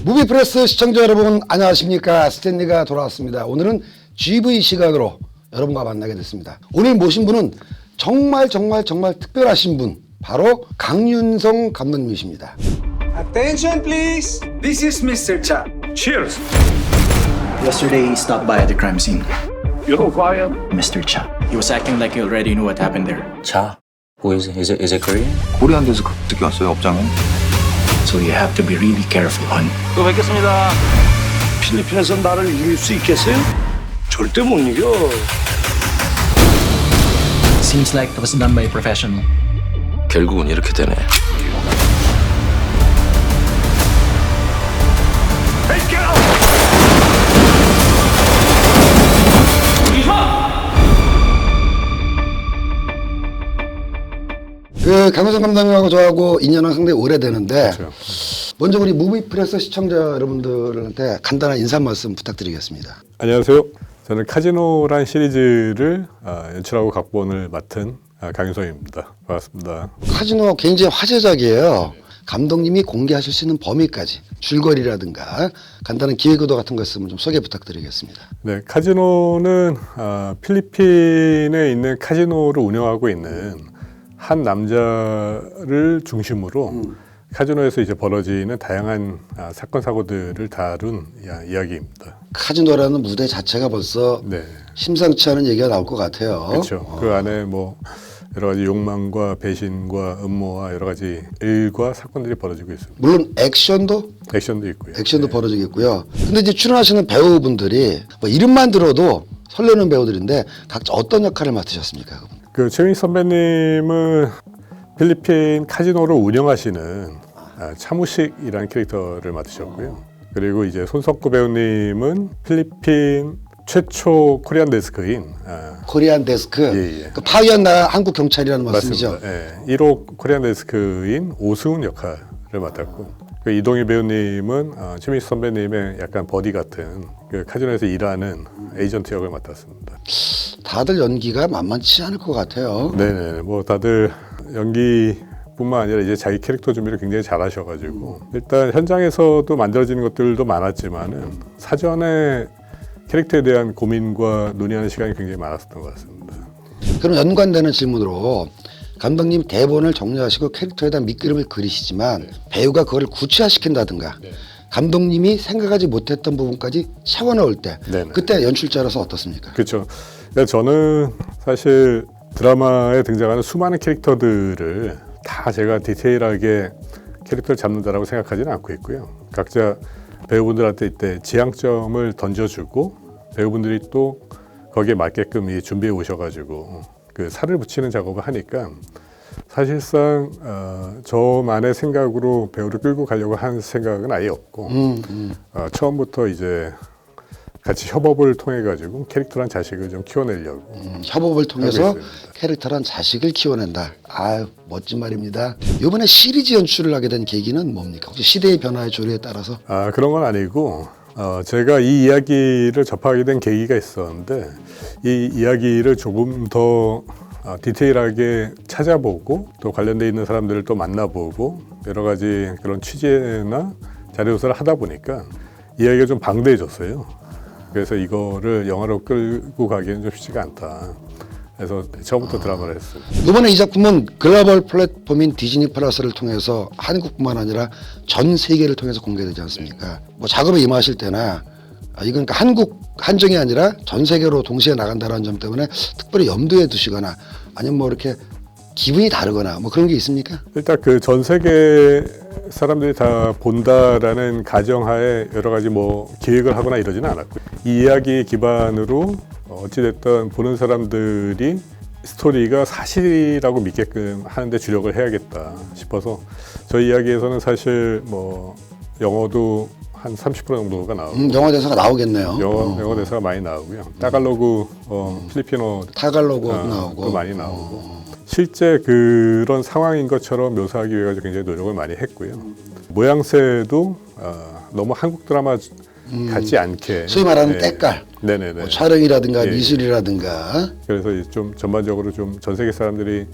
무비프레스 시청자 여러분 안녕하십니까. 스탠리가 돌아왔습니다. 오늘은 GV 시각으로 여러분과 만나게 됐습니다. 오늘 모신 분은 정말 특별하신 분, 바로 강윤성 감독님이십니다. Attention please. This is Mr. Cha. Cheers. Yesterday, he stopped by at the crime scene. You're quiet. Mr. Cha. He was acting like he already knew what happened there. Cha? Who is it? Is it Korean? 코리안 데서 특히 왔어요, 업장에. So you have to be really careful, hon. 또 뵙겠습니다. 필리핀에서 나를 이길 수 있겠어요? 절대 못 이겨. Seems like that was done by a professional. 결국은 이렇게 되네. 그 강윤성 감독님하고 저하고 인연은 상당히 오래되는데, 먼저 우리 무비프레스 시청자 여러분들한테 간단한 인사 말씀 부탁드리겠습니다. 안녕하세요. 저는 카지노란 시리즈를 연출하고 각본을 맡은 강윤성입니다. 반갑습니다. 카지노 굉장히 화제작이에요. 감독님이 공개하실 수 있는 범위까지, 줄거리라든가 간단한 기획의도 같은 거 있으면 좀 소개 부탁드리겠습니다. 네, 카지노는 필리핀에 있는 카지노를 운영하고 있는 한 남자를 중심으로 카지노에서 이제 벌어지는 다양한 사건 사고들을 다룬 이야기입니다. 카지노라는 무대 자체가 벌써 네, 심상치 않은 얘기가 나올 것 같아요. 그렇죠. 그 안에 뭐 여러 가지 욕망과 배신과 음모와 여러 가지 일과 사건들이 벌어지고 있습니다. 물론 액션도 있고요. 액션도 벌어지겠고요. 근데 이제 출연하시는 배우분들이 뭐 이름만 들어도 설레는 배우들인데 각자 어떤 역할을 맡으셨습니까? 그분? 그 최민식 선배님은 필리핀 카지노를 운영하시는 차무식이라는 캐릭터를 맡으셨고요. 그리고 이제 손석구 배우님은 필리핀 최초 코리안 데스크인 코리안 데스크, 예. 그 파견 나라 한국 경찰이라는 말씀이죠. 맞습니다. 예, 1호 코리안 데스크인 오승훈 역할을 맡았고, 그 이동희 배우님은 최민식 선배님의 약간 버디 같은 그 카지노에서 일하는 에이전트 역을 맡았습니다. 다들 연기가 만만치 않을 것 같아요. 네네, 뭐 다들 연기뿐만 아니라 이제 자기 캐릭터 준비를 굉장히 잘하셔가지고 일단 현장에서도 만들어지는 것들도 많았지만은 사전에 캐릭터에 대한 고민과 논의하는 시간이 굉장히 많았었던 것 같습니다. 그럼 연관되는 질문으로, 감독님 대본을 정리하시고 캐릭터에 대한 밑그림을 그리시지만 배우가 그걸 구체화시킨다든가 감독님이 생각하지 못했던 부분까지 채워넣을 때, 네네. 그때 연출자로서 어떻습니까? 그렇죠. 그러니까 저는 사실 드라마에 등장하는 수많은 캐릭터들을 다 제가 디테일하게 캐릭터를 잡는다라고 생각하지는 않고 있고요. 각자 배우분들한테 이때 지향점을 던져주고 배우분들이 또 거기에 맞게끔 준비해 오셔가지고 그 살을 붙이는 작업을 하니까 사실상 저만의 생각으로 배우를 끌고 가려고 하는 생각은 아예 없고 처음부터 이제 같이 협업을 통해 가지고 캐릭터란 자식을 좀 키워내려고 협업을 통해서 하고 있습니다. 캐릭터란 자식을 키워낸다. 아유, 멋진 말입니다. 이번에 시리즈 연출을 하게 된 계기는 뭡니까? 혹시 시대의 변화의 조류에 따라서? 그런 건 아니고 제가 이 이야기를 접하게 된 계기가 있었는데, 이 이야기를 조금 더 디테일하게 찾아보고 또 관련돼 있는 사람들을 또 만나보고 여러 가지 그런 취재나 자료조사를 하다 보니까 이야기가 좀 방대해졌어요. 그래서 이거를 영화로 끌고 가기에는 좀 쉽지가 않다. 그래서 처음부터 드라마를 했어요. 이번에 이 작품은 글로벌 플랫폼인 디즈니 플러스를 통해서 한국뿐만 아니라 전 세계를 통해서 공개되지 않습니까? 뭐 작업에 임하실 때나 이건 그러니까 한국 한정이 아니라 전 세계로 동시에 나간다는 점 때문에 특별히 염두에 두시거나 아니면 뭐 이렇게 기분이 다르거나 뭐 그런 게 있습니까? 일단 그 전 세계 사람들이 다 본다라는 가정하에 여러 가지 뭐 기획을 하거나 이러지는 않았고요. 이 이야기 기반으로 어찌됐든 보는 사람들이 스토리가 사실이라고 믿게끔 하는데 주력을 해야겠다 싶어서 저희 이야기에서는 사실 뭐 영어도 한 30% 정도가 나오고 영어 대사가 나오겠네요. 영어 대사가 많이 나오고요. 따갈로그 필리핀어 타갈로그도 나오고 많이 나오고 실제 그런 상황인 것처럼 묘사하기 위해 굉장히 노력을 많이 했고요. 모양새도 너무 한국 드라마 같지 않게 소위 말하는 예. 때깔, 네네네. 뭐 촬영이라든가 예, 예. 미술이라든가. 그래서 이제 좀 전반적으로 좀 전 세계 사람들이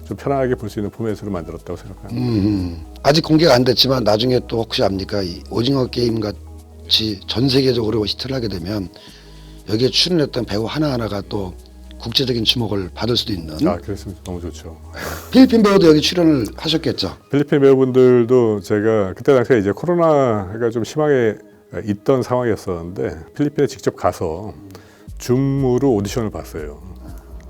좀 편안하게 볼 수 있는 포맷으로 만들었다고 생각합니다. 아직 공개가 안 됐지만 나중에 또 혹시 압니까? 이 오징어 게임 같이 전 세계적으로 히트를 하게 되면 여기에 출연했던 배우 하나하나가 또 국제적인 주목을 받을 수도 있는. 아, 그랬으면 너무 좋죠. 필리핀 배우도 여기 출연을 하셨겠죠. 필리핀 배우분들도 제가 그때 당시에 이제 코로나가 좀 심하게 있던 상황이었었는데 필리핀에 직접 가서 줌으로 오디션을 봤어요.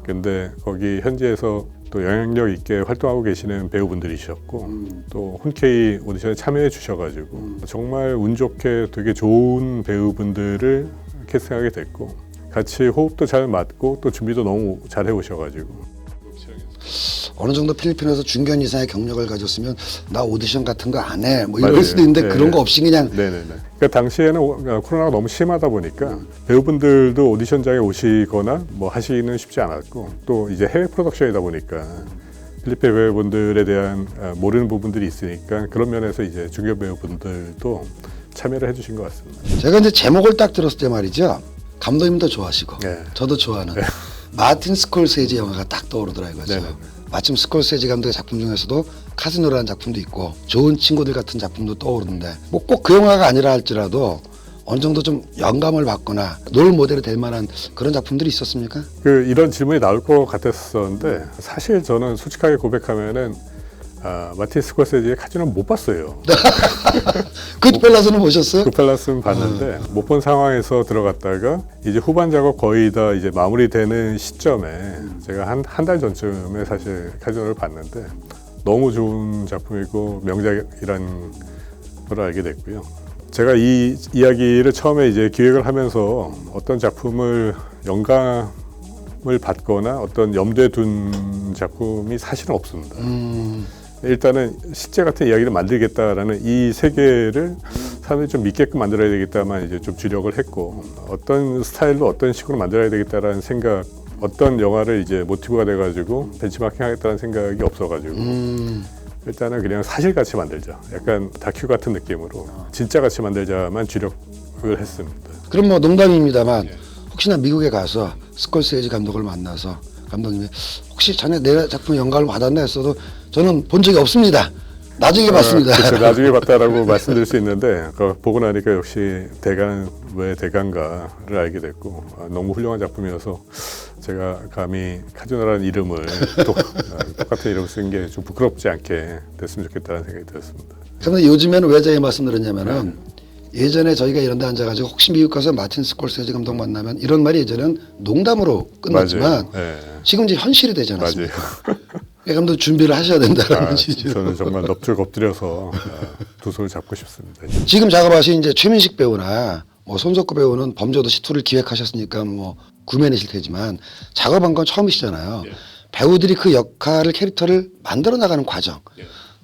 근데 거기 현지에서 또 영향력 있게 활동하고 계시는 배우분들이셨고 또 흔쾌히 오디션에 참여해 주셔가지고 정말 운 좋게 되게 좋은 배우분들을 캐스팅하게 됐고 같이 호흡도 잘 맞고 또 준비도 너무 잘 해오셔가지고 어느 정도 필리핀에서 중견 이상의 경력을 가졌으면 나 오디션 같은 거 안 해. 뭐 이럴 맞아요. 수도 있는데 네. 그런 거 없이 그냥 네네네. 그러니까 당시에는 코로나가 너무 심하다 보니까 배우분들도 오디션장에 오시거나 뭐 하시기는 쉽지 않았고 또 이제 해외 프로덕션이다 보니까 필리핀 배우분들에 대한 모르는 부분들이 있으니까 그런 면에서 이제 중견 배우분들도 참여를 해주신 것 같습니다. 제가 이제 제목을 딱 들었을 때 말이죠. 감독님도 좋아하시고 네. 저도 좋아하는 마틴 스콜세지 영화가 딱 떠오르더라고요. 네. 마침 스콜세지 감독의 작품 중에서도 카지노라는 작품도 있고 좋은 친구들 같은 작품도 떠오르는데 뭐 꼭 그 영화가 아니라 할지라도 어느 정도 좀 영감을 받거나 롤 모델이 될 만한 그런 작품들이 있었습니까? 그 이런 질문이 나올 것 같았었는데 사실 저는 솔직하게 고백하면은 마틴 스콜세지의 카지노는 못 봤어요. 굿펠라스는 보셨어요? 굿펠라스는 봤는데 못 본 상황에서 들어갔다가 이제 후반 작업 거의 다 이제 마무리되는 시점에 제가 한 달 전쯤에 사실 카지노를 봤는데 너무 좋은 작품이고 명작이라는 걸 알게 됐고요. 제가 이 이야기를 처음에 이제 기획을 하면서 어떤 작품을 영감을 받거나 어떤 염두에 둔 작품이 사실은 없습니다. 일단은 실제 같은 이야기를 만들겠다라는 이 세계를 사람들이 좀 믿게끔 만들어야 되겠다만 이제 좀 주력을 했고 어떤 스타일로 어떤 식으로 만들어야 되겠다라는 생각 어떤 영화를 이제 모티브가 돼가지고 벤치마킹 하겠다는 생각이 없어가지고 일단은 그냥 사실같이 만들자 약간 다큐 같은 느낌으로 진짜같이 만들자만 주력을 했습니다. 그럼 뭐 농담입니다만 혹시나 미국에 가서 스콜세지 감독을 만나서 감독님이 혹시 전에 내 작품 영감을 받았나 했어도 저는 본 적이 없습니다. 나중에 봤습니다. 그렇죠. 나중에 봤다라고 말씀드릴 수 있는데 그거 보고 나니까 역시 대가는 왜 대가인가를 알게 됐고 너무 훌륭한 작품이어서 제가 감히 카지노라는 이름을 똑같은 이름을 쓴 게 좀 부끄럽지 않게 됐으면 좋겠다는 생각이 들었습니다. 그런데 요즘에는 왜 제가 말씀드렸냐면은 예전에 저희가 이런 데 앉아가지고 혹시 미국 가서 마틴 스콜세지 감독 만나면 이런 말이 예전엔 농담으로 끝났지만 맞아요. 네. 지금 이제 현실이 되지 맞아요. 않았습니까? 감독 준비를 하셔야 된다는 취지로. 저는 정말 넙죽 엎드려서 두 손을 잡고 싶습니다. 지금 작업하신 이제 최민식 배우나 뭐 손석구 배우는 범죄도시 2를 기획하셨으니까 뭐 구매내실 테지만 작업한 건 처음이시잖아요. 배우들이 그 역할을 캐릭터를 만들어 나가는 과정,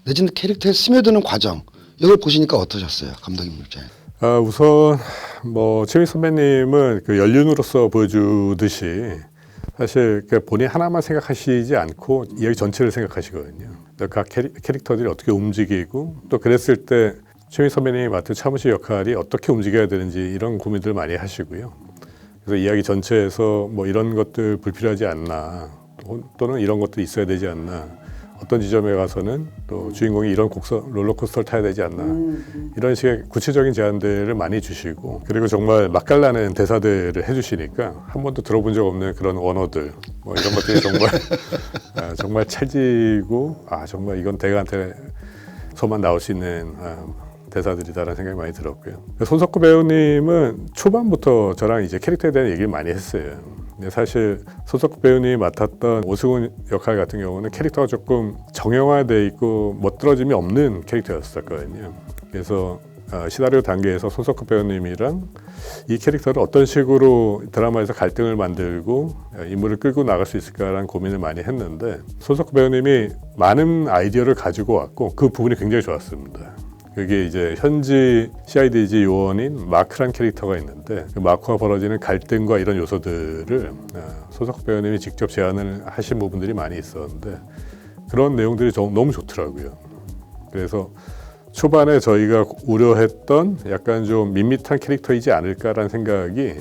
내지는 캐릭터에 스며드는 과정 이걸 보시니까 어떠셨어요, 감독님 입장에? 우선 뭐 최민 선배님은 그 연륜으로서 보여주듯이 사실 본인 하나만 생각하시지 않고 이야기 전체를 생각하시거든요. 각 캐릭터들이 어떻게 움직이고 또 그랬을 때 최민 선배님이 맡은 차무식 역할이 어떻게 움직여야 되는지 이런 고민들 많이 하시고요. 그래서 이야기 전체에서 뭐 이런 것들 불필요하지 않나 또는 이런 것도 있어야 되지 않나 어떤 지점에 가서는 또 주인공이 이런 롤러코스터를 타야 되지 않나 이런 식의 구체적인 제안들을 많이 주시고 그리고 정말 맛깔나는 대사들을 해주시니까 한 번도 들어본 적 없는 그런 원어들 뭐 이런 것들이 정말 정말 찰지고 정말 이건 대가한테서만 나올 수 있는 대사들이다라는 생각이 많이 들었고요. 손석구 배우님은 초반부터 저랑 이제 캐릭터에 대한 얘기를 많이 했어요. 근데 사실 손석구 배우님이 맡았던 오승훈 역할 같은 경우는 캐릭터가 조금 정형화되어 있고 멋들어짐이 없는 캐릭터였었거든요. 그래서 시나리오 단계에서 손석구 배우님이랑 이 캐릭터를 어떤 식으로 드라마에서 갈등을 만들고 인물을 끌고 나갈 수 있을까라는 고민을 많이 했는데 손석구 배우님이 많은 아이디어를 가지고 왔고 그 부분이 굉장히 좋았습니다. 그게 이제 현지 CIDG 요원인 마크란 캐릭터가 있는데 그 마크와 벌어지는 갈등과 이런 요소들을 손석구 배우님이 직접 제안을 하신 부분들이 많이 있었는데 그런 내용들이 너무 좋더라고요. 그래서 초반에 저희가 우려했던 약간 좀 밋밋한 캐릭터이지 않을까라는 생각이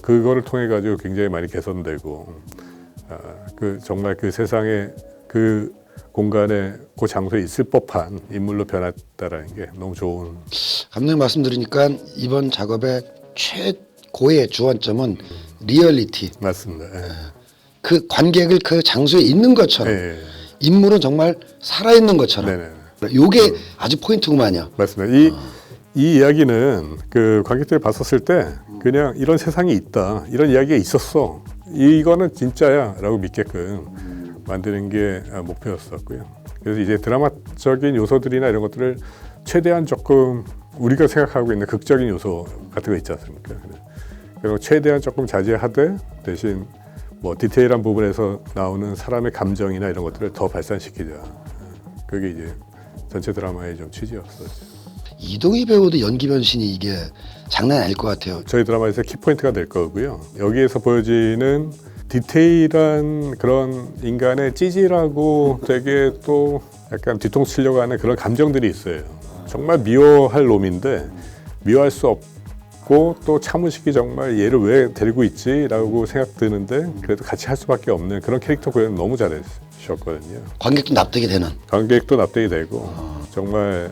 그거를 통해 가지고 굉장히 많이 개선되고 그 정말 그 세상에 그 공간에 그 장소에 있을 법한 인물로 변했다라는 게 너무 좋은. 감독님 말씀 들으니까 이번 작업의 최고의 주안점은 리얼리티. 맞습니다. 예. 그 관객을 그 장소에 있는 것처럼 예. 인물은 정말 살아있는 것처럼. 네네. 요게 아주 포인트구만요. 맞습니다. 이 이야기는 그 관객들이 봤었을 때 그냥 이런 세상이 있다, 이런 이야기가 있었어, 이거는 진짜야라고 믿게끔 만드는 게 목표였었고요. 그래서 이제 드라마적인 요소들이나 이런 것들을 최대한 조금 우리가 생각하고 있는 극적인 요소 같은 거 있지 않습니까? 그리고 최대한 조금 자제하되 대신 뭐 디테일한 부분에서 나오는 사람의 감정이나 이런 것들을 더 발산시키자. 그게 이제 전체 드라마의 좀 취지였었죠. 이동희 배우도 연기 변신이 이게 장난이 아닐 것 같아요. 저희 드라마에서 키포인트가 될 거고요. 여기에서 보여지는 디테일한 그런 인간의 찌질하고 되게 또 약간 뒤통수 치려고 하는 그런 감정들이 있어요. 정말 미워할 놈인데 미워할 수 없고 또 차무식이 정말 얘를 왜 데리고 있지라고 생각 드는데 그래도 같이 할 수밖에 없는 그런 캐릭터 구현 너무 잘해주셨거든요. 관객도 납득이 되는. 관객도 납득이 되고 정말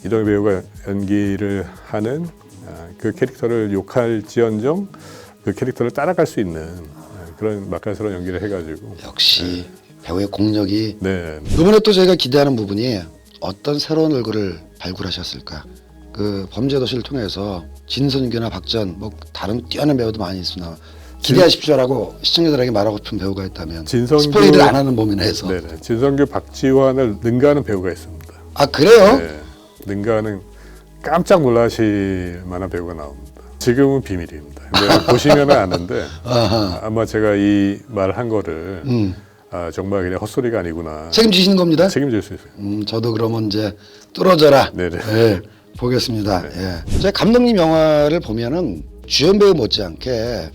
이동희 배우가 연기를 하는 그 캐릭터를 욕할지언정 그 캐릭터를 따라갈 수 있는 그런 맛깔스러운 연기를 해가지고 역시 배우의 공력이. 네. 이번에 또 저희가 기대하는 부분이 어떤 새로운 얼굴을 발굴하셨을까. 그 범죄도시를 통해서 진선규나 박전 뭐 다른 뛰어난 배우도 많이 있으나 기대하십시오라고 시청자들에게 말하고 싶은 배우가 있다면 스포일을 안 하는 범위나 해서. 네네. 진성규, 박지환을 능가하는 배우가 있습니다. 아 그래요? 네. 능가하는 깜짝 놀라실 만한 배우가 나옵니다. 지금은 비밀입니다. 근데 보시면 아는데 아마 제가 이 말을 한 거를 정말 그냥 헛소리가 아니구나. 책임지시는 겁니다. 책임질 수 있어요. 저도 그러면 이제 뚫어져라. 네네. 예, 보겠습니다. 네. 예. 제가 감독님 영화를 보면은 주연 배우 못지않게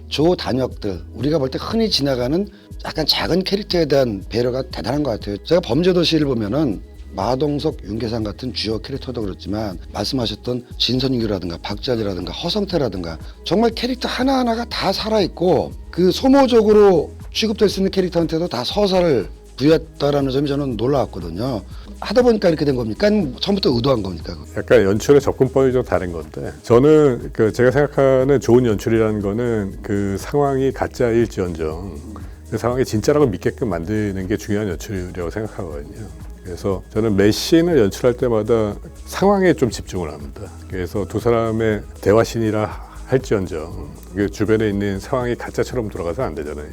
조단역들 우리가 볼 때 흔히 지나가는 약간 작은 캐릭터에 대한 배려가 대단한 것 같아요. 제가 범죄도시를 보면은 마동석, 윤계상 같은 주요 캐릭터도 그렇지만 말씀하셨던 진선규라든가 박지환이라든가 허성태라든가 정말 캐릭터 하나하나가 다 살아있고 그 소모적으로 취급될 수 있는 캐릭터한테도 다 서사를 부여했다라는 점이 저는 놀라웠거든요. 하다 보니까 이렇게 된 겁니까? 아니면 처음부터 의도한 겁니까? 약간 연출의 접근법이 좀 다른 건데 저는 제가 생각하는 좋은 연출이라는 거는 그 상황이 가짜일지언정 그 상황이 진짜라고 믿게끔 만드는 게 중요한 연출이라고 생각하거든요. 그래서 저는 매 씬을 연출할 때마다 상황에 좀 집중을 합니다. 그래서 두 사람의 대화씬이라 할지언정 그 주변에 있는 상황이 가짜처럼 돌아가서 안 되잖아요.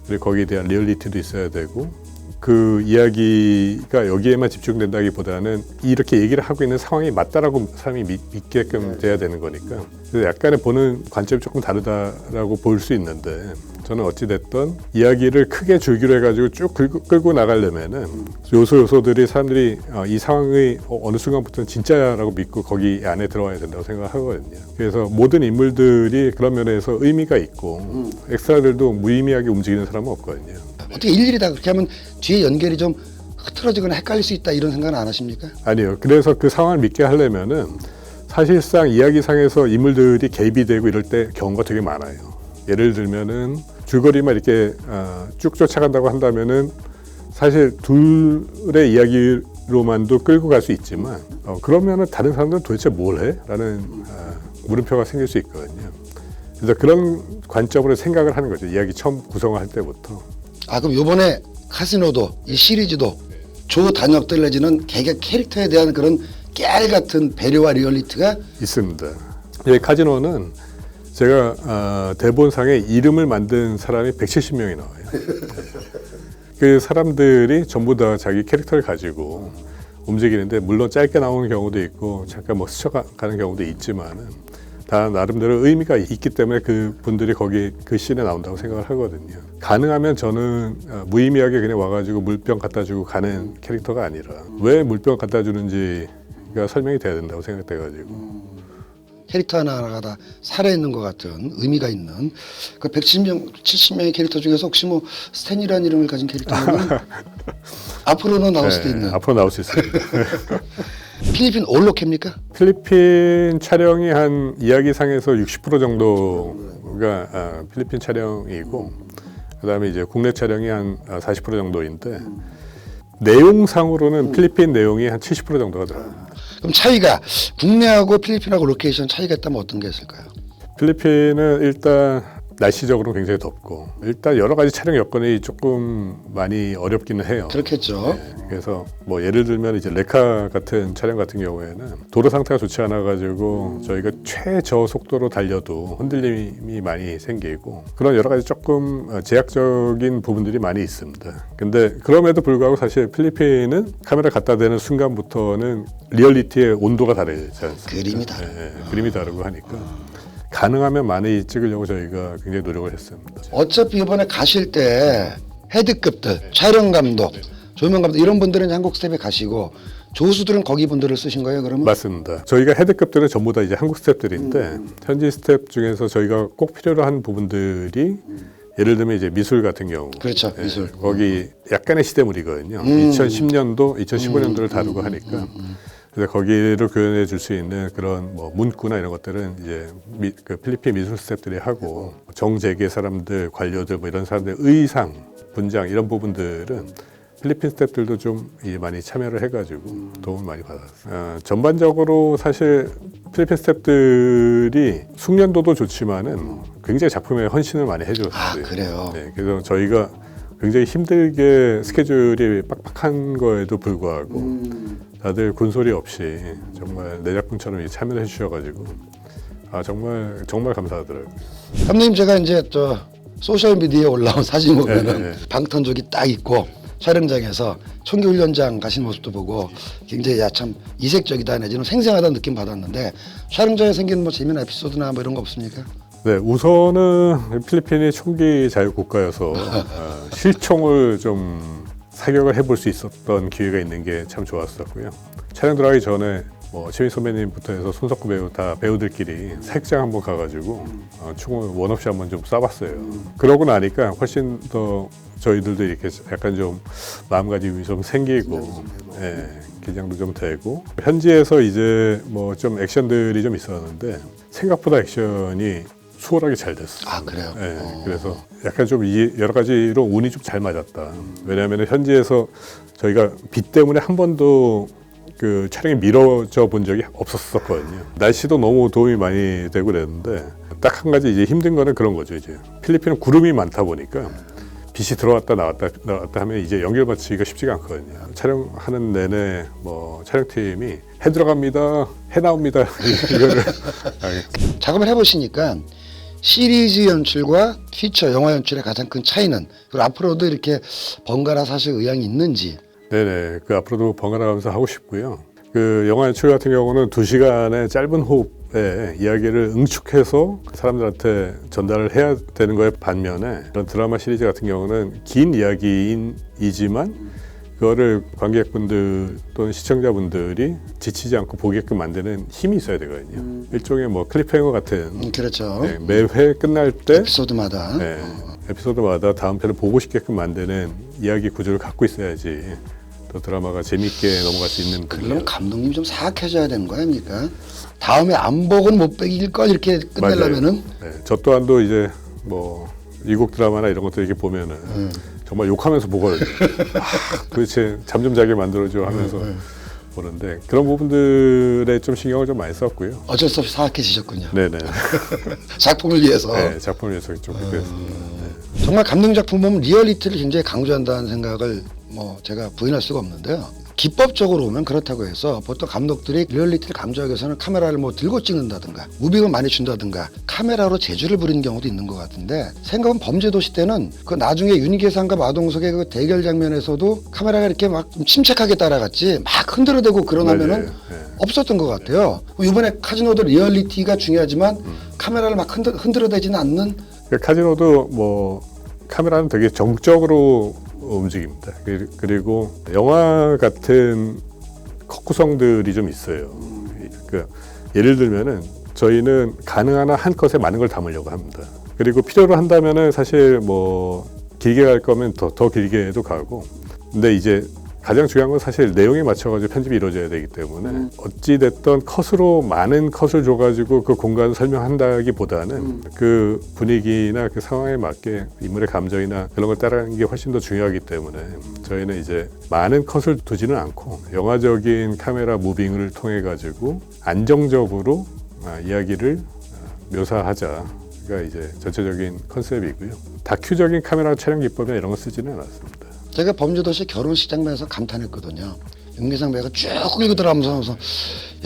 그리고 거기에 대한 리얼리티도 있어야 되고 그 이야기가 여기에만 집중된다기보다는 이렇게 얘기를 하고 있는 상황이 맞다라고 사람이 믿게끔 돼야 되는 거니까 그래서 약간의 보는 관점이 조금 다르다라고 볼 수 있는데 저는 어찌됐든 이야기를 크게 줄기로 해가지고 쭉 끌고 나가려면은 요소들이 사람들이 이 상황이 어느 순간부터는 진짜라고 믿고 거기 안에 들어와야 된다고 생각하거든요. 그래서 모든 인물들이 그런 면에서 의미가 있고 엑스트라들도 무의미하게 움직이는 사람은 없거든요. 어떻게 일일이 다 그렇게 하면 뒤에 연결이 좀 흐트러지거나 헷갈릴 수 있다 이런 생각은 안 하십니까? 아니요. 그래서 그 상황을 믿게 하려면은 사실상 이야기상에서 인물들이 개입이 되고 이럴 때 경우가 되게 많아요. 예를 들면은 줄거리만 이렇게 쭉 쫓아간다고 한다면은 사실 둘의 이야기로만도 끌고 갈 수 있지만 그러면은 다른 사람들은 도대체 뭘 해? 라는 물음표가 생길 수 있거든요. 그래서 그런 관점으로 생각을 하는 거죠. 이야기 처음 구성을 할 때부터. 아 그럼 요번에 카시노도 이 시리즈도 조단역들 내지는 개개 캐릭터에 대한 그런 깨알 같은 배려와 리얼리티가 있습니다. 이 카지노는 제가 대본상에 이름을 만든 사람이 170명이 나와요. 그 사람들이 전부 다 자기 캐릭터를 가지고 움직이는데 물론 짧게 나오는 경우도 있고 잠깐 뭐 스쳐가는 경우도 있지만은 다 나름대로 의미가 있기 때문에 그 분들이 거기 그 씬에 나온다고 생각을 하거든요. 가능하면 저는 무의미하게 그냥 와가지고 물병 갖다 주고 가는 캐릭터가 아니라 왜 물병 갖다 주는지가 설명이 돼야 된다고 생각돼가지고 캐릭터 하나하나가 다 살아있는 것 같은 의미가 있는 그 170명의 캐릭터 중에서 혹시 뭐 스탠이라는 이름을 가진 캐릭터는 앞으로는 나올 수도 있는. 앞으로 나올 수 있습니다. 필리핀 올로케입니까? 필리핀 촬영이 한 이야기상에서 60% 정도가 필리핀 촬영이고, 그다음에 이제 국내 촬영이 한 40% 정도인데, 내용상으로는 필리핀 내용이 한 70% 정도가 들어갑니다. 그럼 차이가 국내하고 필리핀하고 로케이션 차이가 있다면 어떤 게 있을까요? 필리핀은 일단 날씨적으로 굉장히 덥고, 일단 여러 가지 촬영 여건이 조금 많이 어렵기는 해요. 그렇겠죠. 그래서 뭐 예를 들면 이제 레카 같은 촬영 같은 경우에는 도로 상태가 좋지 않아 가지고 저희가 최저 속도로 달려도 흔들림이 많이 생기고, 그런 여러 가지 조금 제약적인 부분들이 많이 있습니다. 근데 그럼에도 불구하고 사실 필리핀은 카메라 갖다 대는 순간부터는 리얼리티의 온도가 다르지 않습니까? 그림이 다르고. 그림이 다르고 하니까 가능하면 많이 찍으려고 저희가 굉장히 노력을 했습니다. 어차피 이번에 가실 때 헤드급들, 촬영 감독, 조명 감독 이런 분들은 한국 스텝에 가시고 조수들은 거기 분들을 쓰신 거예요, 그러면? 맞습니다. 저희가 헤드급들은 전부 다 이제 한국 스텝들인데 현지 스텝 중에서 저희가 꼭 필요로 한 부분들이 예를 들면 이제 미술 같은 경우, 그렇죠, 미술. 거기 약간의 시대물이거든요. 2010년도, 2015년도를 다루고 하니까. 그래서 거기를 구현해 줄 수 있는 그런 뭐 문구나 이런 것들은 이제 그 필리핀 미술 스태프들이 하고, 정재계 사람들, 관료들 뭐 이런 사람들 의상, 분장 이런 부분들은 필리핀 스태프들도 좀 많이 참여를 해가지고 도움을 많이 받았어요. 전반적으로 사실 필리핀 스태프들이 숙련도도 좋지만은 굉장히 작품에 헌신을 많이 해줬어요. 아, 그래요? 네, 그래서 저희가 굉장히 힘들게 스케줄이 빡빡한 거에도 불구하고 다들 군소리 없이 정말 내 작품처럼 참여를 해주셔가지고 정말 감사하더라고요. 감독님, 제가 이제 저 소셜 미디어에 올라온 사진 보면은 네. 방탄족이 딱 있고 촬영장에서 총기 훈련장 가신 모습도 보고 굉장히 참 이색적이다 내지는 생생하다는 느낌 받았는데, 촬영장에 생긴 뭐 재미난 에피소드나 뭐 이런 거 없습니까? 네, 우선은 필리핀이 총기 자유 국가여서 실총을 좀 사격을 해볼 수 있었던 기회가 있는 게 참 좋았었고요. 촬영 들어가기 전에 뭐 최민 선배님부터 해서 손석구 배우 다 배우들끼리 사격장 한번 가가지고 총을 원 없이 한번 좀 쏴봤어요. 그러고 나니까 훨씬 더 저희들도 이렇게 약간 좀 마음가짐이 좀 생기고, 긴장도 좀 되고, 현지에서 이제 뭐 좀 액션들이 좀 있었는데 생각보다 액션이 수월하게 잘 됐어요. 아, 그래요? 그래서 약간 좀 여러 가지로 운이 좀 잘 맞았다. 왜냐하면 현지에서 저희가 비 때문에 한 번도 그 촬영이 미뤄져 본 적이 없었거든요. 날씨도 너무 도움이 많이 되고 그랬는데, 딱 한 가지 이제 힘든 거는 그런 거죠. 이제 필리핀은 구름이 많다 보니까 빛이 들어왔다 나왔다 하면 이제 연결 맞추기가 쉽지가 않거든요. 촬영하는 내내 뭐 촬영팀이 해 들어갑니다, 해 나옵니다 이거를 작업을 해보시니까 시리즈 연출과 피처 영화 연출의 가장 큰 차이는, 그리고 앞으로도 이렇게 번갈아 사실 의향이 있는지. 네네, 그 앞으로도 번갈아 가면서 하고 싶고요. 그 영화 연출 같은 경우는 2시간의 짧은 호흡에 이야기를 응축해서 사람들한테 전달을 해야 되는 거에 반면에, 그런 드라마 시리즈 같은 경우는 긴 이야기이지만 그거를 관객분들 또는 시청자분들이 지치지 않고 보게끔 만드는 힘이 있어야 되거든요. 일종의 뭐 클리프해nger 같은, 그렇죠. 네, 매회 끝날 때 에피소드마다. 네, 에피소드마다 다음 편을 보고 싶게끔 만드는 이야기 구조를 갖고 있어야지 또 드라마가 재밌게 넘어갈 수 있는 그럼 분이에요. 감독님 좀 사악해져야 되는 거 아닙니까? 다음에 안 보고는 못 빼길 걸 이렇게 끝내려면은. 네, 저 또한도 이제 뭐 미국 드라마나 이런 것들 이렇게 보면은 정말 욕하면서 보거든요. 도대체 잠 좀 자게 만들어줘 하면서 보는데, 그런 부분들에 좀 신경을 좀 많이 썼고요. 어쩔 수 없이 사악해지셨군요. 네네. 작품을 위해서. 네, 작품을 위해서 좀 그렇게 했습니다. 정말 감독 작품 보면 리얼리티를 굉장히 강조한다는 생각을 뭐 제가 부인할 수가 없는데요. 기법적으로 보면 그렇다고 해서 보통 감독들이 리얼리티를 강조하기 위해서는 카메라를 뭐 들고 찍는다든가 무빙을 많이 준다든가 카메라로 재주를 부리는 경우도 있는 것 같은데, 생각은 범죄도시 때는 그 나중에 윤계상과 마동석의 그 대결 장면에서도 카메라가 이렇게 막 좀 침착하게 따라갔지 막 흔들어대고 그러나면은 없었던 것 같아요. 이번에 카지노도 리얼리티가 중요하지만 카메라를 막 흔들어대지는 않는. 카지노도 뭐 카메라는 되게 정적으로 움직입니다. 그리고 영화 같은 컷 구성들이 좀 있어요. 예를 들면은 저희는 가능한 한 컷에 많은 걸 담으려고 합니다. 그리고 필요로 한다면은 사실 뭐 길게 갈 거면 더 길게도 가고, 근데 이제 가장 중요한 건 사실 내용에 맞춰가지고 편집이 이루어져야 되기 때문에 어찌됐든 컷으로 많은 컷을 줘가지고 그 공간을 설명한다기보다는 그 분위기나 그 상황에 맞게 인물의 감정이나 그런 걸 따라가는 게 훨씬 더 중요하기 때문에 저희는 이제 많은 컷을 두지는 않고 영화적인 카메라 무빙을 통해 가지고 안정적으로 이야기를 묘사하자. 가 이제 전체적인 컨셉이고요. 다큐적인 카메라 촬영 기법이나 이런 거 쓰지는 않았습니다. 제가 범죄도시 결혼식 장면에서 감탄했거든요. 윤계상 배우가 쭉 끌고 들어가면서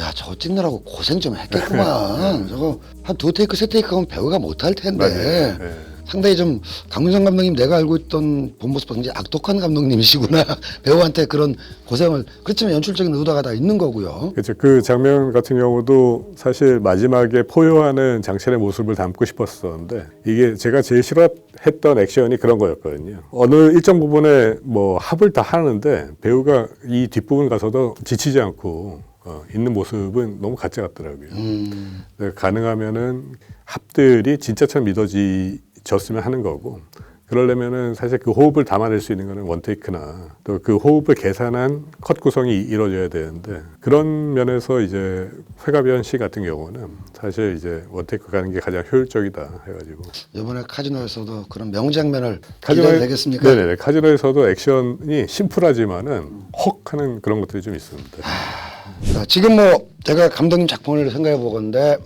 야 저거 찍느라고 고생 좀 했겠구만. 저거 한 2테이크 3테이크 하면 배우가 못할 텐데. 네. 상당히 좀 강민성 감독님 내가 알고 있던 본 모습과 굉장히 악독한 감독님이시구나. 배우한테 그런 고생을. 그렇지만 연출적인 의도가 다 있는 거고요. 그렇죠. 그 장면 같은 경우도 사실 마지막에 포효하는 장첸의 모습을 담고 싶었었는데 이게 제가 제일 싫어했던 액션이 그런 거였거든요. 어느 일정 부분에 뭐 합을 다 하는데 배우가 이 뒷부분 가서도 지치지 않고 있는 모습은 너무 가짜 같더라고요. 가능하면은 합들이 진짜처럼 믿어졌으면 하는 거고 그러려면은 사실 그 호흡을 담아낼 수 있는 거는 원테이크나 또 그 호흡을 계산한 컷 구성이 이루어져야 되는데 그런 면에서 이제 회가변 씨 같은 경우는 사실 이제 원테이크 가는 게 가장 효율적이다 해가지고 이번에 카지노에서도 그런 명장면을 기대해도 되겠습니까? 네네. 카지노에서도 액션이 심플하지만은 헉 하는 그런 것들이 좀 있습니다. 자, 지금 뭐 제가 감독님 작품을 생각해 보건데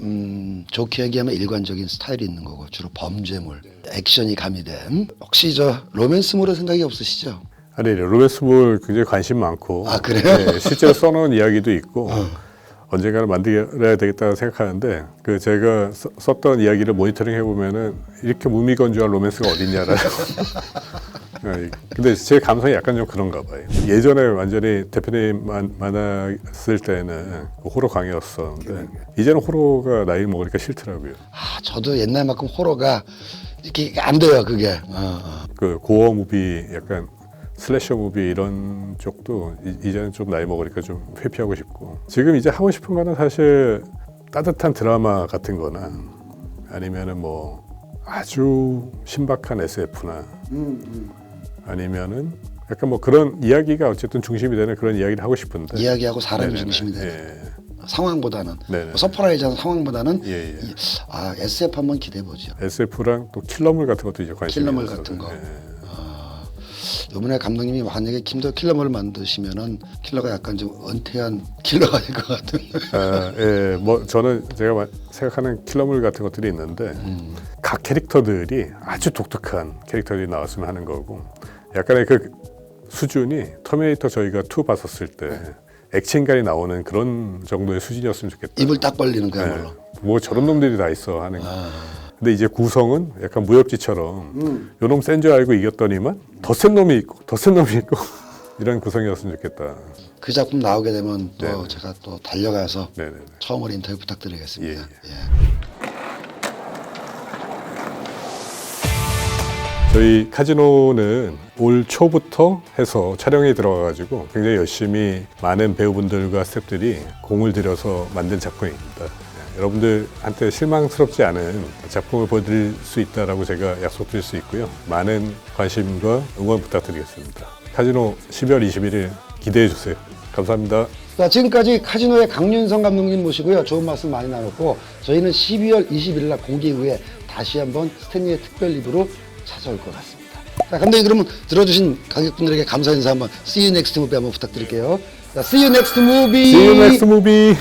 좋게 얘기하면 일관적인 스타일이 있는 거고 주로 범죄물, 액션이 가미된 혹시 저 로맨스물의 생각이 없으시죠? 아니 로맨스물 굉장히 관심 많고 아, 그래요? 네, 실제로 써놓은 이야기도 있고 언젠가는 만들어야 되겠다고 생각하는데 그 제가 썼던 이야기를 모니터링 해보면은 이렇게 무미건조한 로맨스가 어딨냐라고 근데 제 감성이 약간 좀 그런가 봐요. 예전에 완전히 대표님 만났을 때는 호러 강이었었는데 이제는 호러가 나이 먹으니까 싫더라고요. 아, 저도 옛날만큼 호러가 이렇게 안 돼요, 그게. 그 고어 무비 약간 슬래셔 무비 이런 쪽도 이제는 좀 나이 먹으니까 좀 회피하고 싶고 지금 이제 하고 싶은 거는 사실 따뜻한 드라마 같은 거나 아니면은 뭐 아주 신박한 SF나 아니면은 약간 뭐 그런 이야기가 어쨌든 중심이 되는 그런 이야기를 하고 싶은데 이야기하고 사람이 네네네. 중심이 되는 예. 상황보다는 네네. 서프라이즈한 상황보다는 예, 예. SF 한번 기대해 보죠. SF랑 또 킬러물 같은 것도 이제 관심이 킬러물 있어서. 같은 거. 예. 이번에 감독님이 만약에 킬러물을 만드시면은 킬러가 약간 좀 은퇴한 킬러가 될 것 같은. 예, 뭐 저는 제가 생각하는 킬러물 같은 것들이 있는데 각 캐릭터들이 아주 독특한 캐릭터들이 나왔으면 하는 거고 약간의 그 수준이 터미네이터 저희가 2 봤었을 때 액체인간이 나오는 그런 정도의 수준이었으면 좋겠다. 입을 딱 벌리는 그야말로. 뭐 저런 놈들이 다 있어 하는 거. 근데 이제 구성은 약간 무협지처럼 요놈 센 줄 알고 이겼더니만 더 센 놈이 있고 더 센 놈이 있고 이런 구성이었으면 좋겠다. 그 작품 나오게 되면 또 네네. 제가 또 달려가서 네네. 처음으로 인터뷰 부탁드리겠습니다. 예, 예. 저희 카지노는 올 초부터 해서 촬영에 들어가가지고 굉장히 열심히 많은 배우분들과 스태프들이 공을 들여서 만든 작품입니다. 여러분들한테 실망스럽지 않은 작품을 보여드릴 수 있다라고 제가 약속드릴 수 있고요. 많은 관심과 응원 부탁드리겠습니다. 카지노 12월 21일 기대해 주세요. 감사합니다. 자, 지금까지 카지노의 강윤성 감독님 모시고요. 좋은 말씀 많이 나눴고 저희는 12월 20일 날 공개 후에 다시 한번 스탠리의 특별 리뷰로 찾아올 것 같습니다. 자, 감독님 그러면 들어주신 관객분들에게 감사 인사 한번 See you next movie 한번 부탁드릴게요. 자, See you next movie. See you next movie.